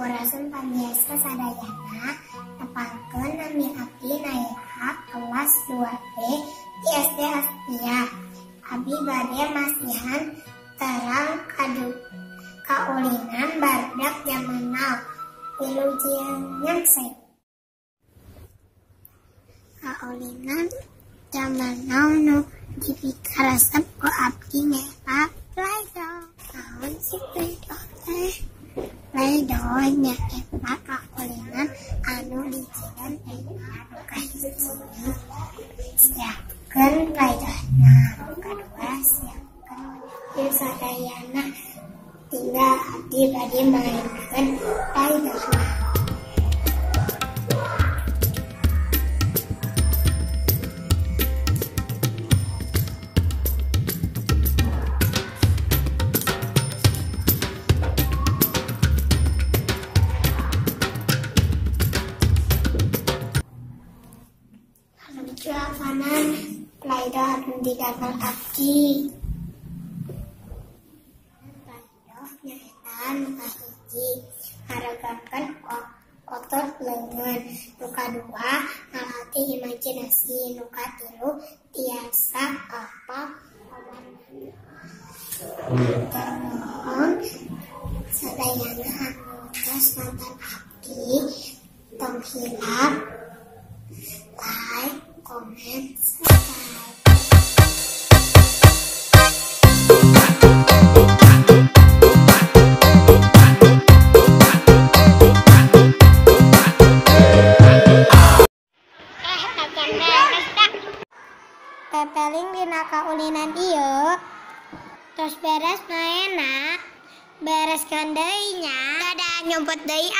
Sampurasun pamiasa sadayana nepangkeun nami abdi naira kelas 2B di SD Ashfiya. Abi bade masihan terang kaulinan barudak zaman now. Wilujieun saya. Kaulinan zaman now nu dipikaresep ku abdi nyaeta Playdoh. Naon si Playdoh teh? Playdoh nyaeta kaulinan anu dijieun anu kahiji siapkeun Playdohna, anu kadua siapkeun ieu sadayana tinggal abdi bade mainkeun Playdohna. Jualan Playdoh anu digambar abdi. Playdoh nyaeta nu kahiji ngaregakeun otot leungeun, nu kadua ngalatih imajinasi, nu katilu tiasa apal omongan. Sadayana anu tos nonton abdi tong hilap, like, comment, subscribe. Pepeling dina kaulinan ieu tos beres maena, bereskeun deui nya. Dadah nyumput deui